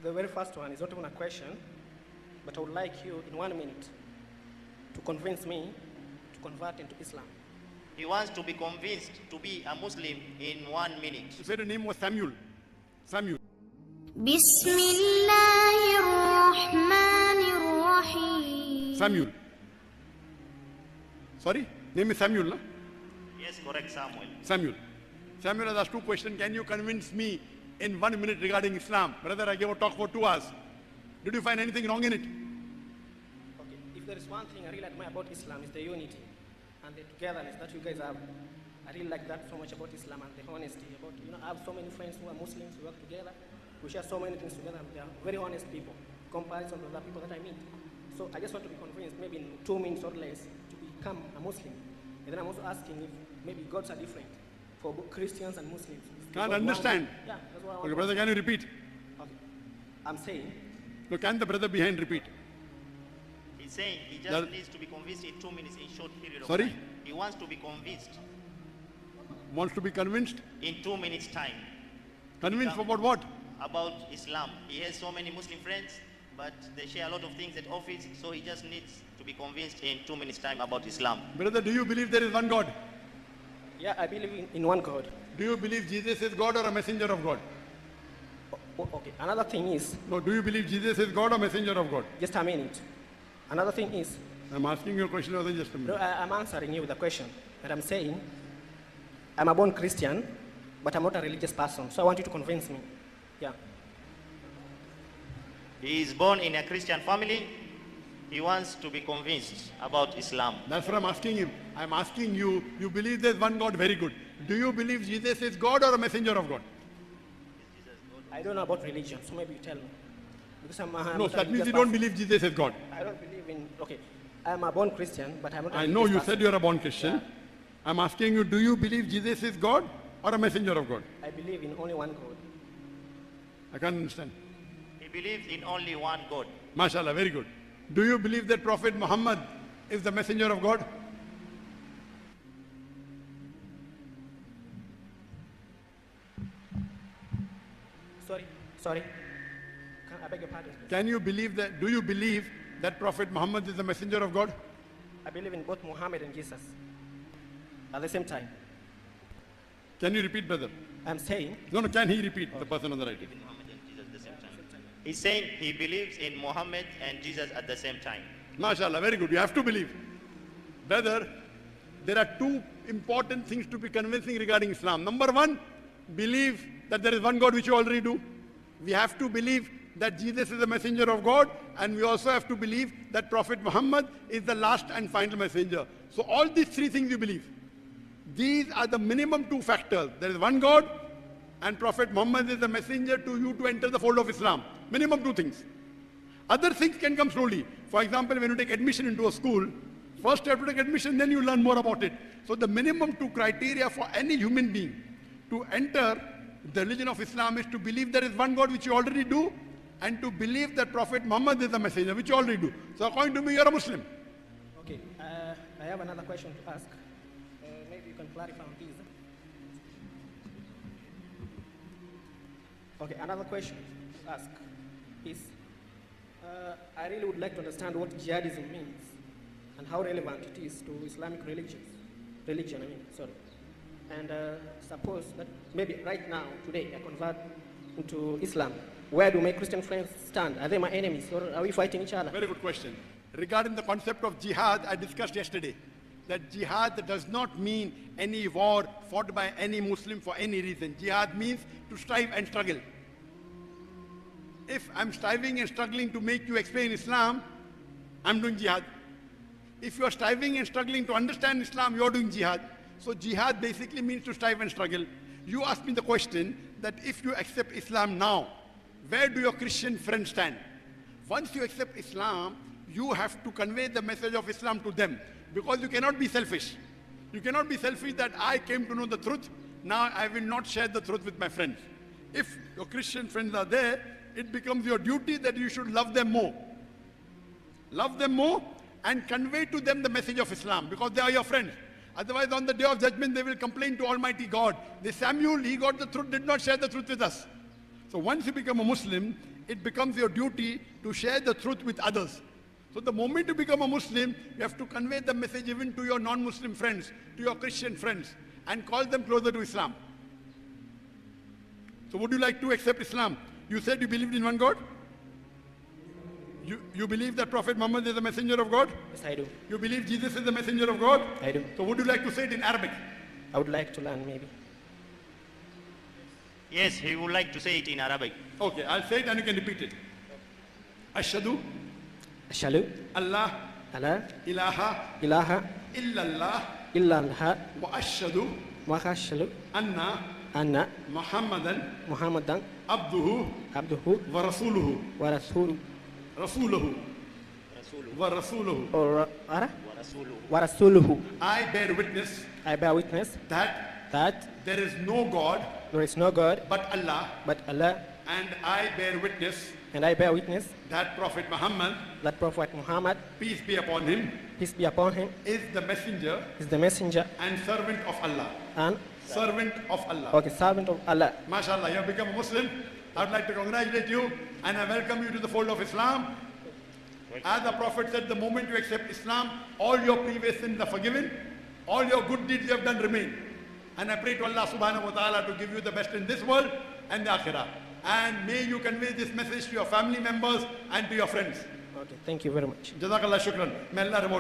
The very first one is not even a question, but I would like you in 1 minute to convince me to convert into Islam. He wants to be convinced to be a Muslim in 1 minute. He said the name was Samuel. Samuel. Bismillahirrahmanirrahim. Samuel. Sorry? Name is Samuel, no? Yes, correct, Samuel. Samuel. Samuel has asked two questions. Can you convince me in 1 minute regarding Islam? Brother, I gave a talk for 2 hours. Did you find anything wrong in it? Okay, if there is one thing I really admire about Islam, is the unity and the togetherness that you guys have. I really like that so much about Islam and the honesty. About, I have so many friends who are Muslims, who work together, we share so many things together, and they are very honest people, in comparison to other people that I meet. So I just want to be convinced, maybe in 2 minutes or less, to become a Muslim. And then I'm also asking if maybe gods are different for both Christians and Muslims. Can't understand. Yeah, that's what I want. Okay, brother, can you repeat? Okay. I'm saying, No, can the brother behind repeat? He's saying he just needs to be convinced in 2 minutes, in short period of Sorry? time. He wants to be convinced Wants to be convinced? in 2 minutes time Convinced about what? about Islam. He has so many Muslim friends, but they share a lot of things at office, so he just needs to be convinced in 2 minutes time about Islam. Brother, do you believe there is one God? yeah, I believe in one God. Do you believe Jesus is God or a messenger of God? Okay, another thing is, No, do you believe Jesus is God or messenger of God? just a minute. Another thing is, I'm asking you a question other than just a no, minute. I'm answering you with a question. And I'm saying, I'm a born Christian, but I'm not a religious person. So I want you to convince me. Yeah. He is born in a Christian family. He wants to be convinced about Islam. That's what I'm asking him. I'm asking you, you believe there's one God, very good. Do you believe Jesus is God or a messenger of God? I don't know about religion, so maybe you tell me. Because I'm No, not a that means religious you don't person. believe Jesus is God. I don't believe in, okay, I'm a born Christian, but I'm not a I know religious you person. said you're a born Christian. I'm asking you, do you believe Jesus is God or a messenger of God? I believe in only one God. I can't understand. He believes in only one God. MashaAllah, very good. Do you believe that Prophet Muhammad is the messenger of God? Sorry. I beg your pardon. Please. Can you believe that, do you believe that Prophet Muhammad is the messenger of God? I believe in both Muhammad and Jesus at the same time. Can you repeat, brother? I'm saying, No, can he repeat, the person on the right? Muhammad and Jesus at the same time. He's saying he believes in Muhammad and Jesus at the same time. MashaAllah, very good. You have to believe. Brother, there are 2 important things to be convincing regarding Islam. Number 1, believe that there is one God, which you already do. We have to believe that Jesus is the messenger of God, and we also have to believe that Prophet Muhammad is the last and final messenger. So all these 3 things you believe. These are the minimum 2 factors. There is one God, and Prophet Muhammad is the messenger to you to enter the fold of Islam. Minimum 2 things. Other things can come slowly. For example, when you take admission into a school, first you have to take admission, then you learn more about it. So the minimum 2 criteria for any human being to enter the religion of Islam is to believe there is one God, which you already do, and to believe that Prophet Muhammad is the messenger, which you already do. So according to me, you're a Muslim. okay, I have another question to ask. Maybe you can clarify on these. Okay, another question to ask is, I really would like to understand what jihadism means and how relevant it is to Islamic religion, And suppose that maybe right now, today, I convert into Islam. Where do my Christian friends stand? Are they my enemies, or are we fighting each other? Very good question. Regarding the concept of jihad, I discussed yesterday that jihad does not mean any war fought by any Muslim for any reason. Jihad means to strive and struggle. If I'm striving and struggling to make you explain Islam, I'm doing jihad. If you're striving and struggling to understand Islam, you're doing jihad. So jihad basically means to strive and struggle. You asked me the question that if you accept Islam now, where do your Christian friends stand? Once you accept Islam, you have to convey the message of Islam to them, because you cannot be selfish. You cannot be selfish that I came to know the truth, now I will not share the truth with my friends. If your Christian friends are there, it becomes your duty that you should love them more. Love them more and convey to them the message of Islam, because they are your friends. Otherwise, on the day of judgment, they will complain to Almighty God. This Samuel, he got the truth, did not share the truth with us. So once you become a Muslim, it becomes your duty to share the truth with others. So the moment you become a Muslim, you have to convey the message even to your non-Muslim friends, to your Christian friends, and call them closer to Islam. So would you like to accept Islam? You said you believed in one God? You believe that Prophet Muhammad is the messenger of God? Yes, I do. You believe Jesus is the messenger of God? I do. So would you like to say it in Arabic? I would like to learn maybe. Yes, he would like to say it in Arabic. Okay, I'll say it and you can repeat it. Ashhadu Ashhadu Allah alla ilaha ilaha illallah illallah wa ashhadu wa ashhadu anna Muhammadan Muhammadan abduhu abduhu wa rasuluhu. wa rasuluhu Rasuluhu. Wa rasuluhu. or wa rasuluhu. I bear witness I bear witness that there is no God there is no God but Allah, but Allah, and I bear witness and I bear witness that Prophet Muhammad, that Prophet Muhammad, peace be upon him, peace be upon him, is the messenger is the messenger and servant of Allah. and Servant of Allah. okay, servant of Allah. MashaAllah, you have become a Muslim. I would like to congratulate you and I welcome you to the fold of Islam. As the Prophet said, the moment you accept Islam, all your previous sins are forgiven, all your good deeds you have done remain. And I pray to Allah subhanahu wa ta'ala to give you the best in this world and the akhirah. And may you convey this message to your family members and to your friends. Okay, thank you very much. Jazakallah shukran. May Allah reward you.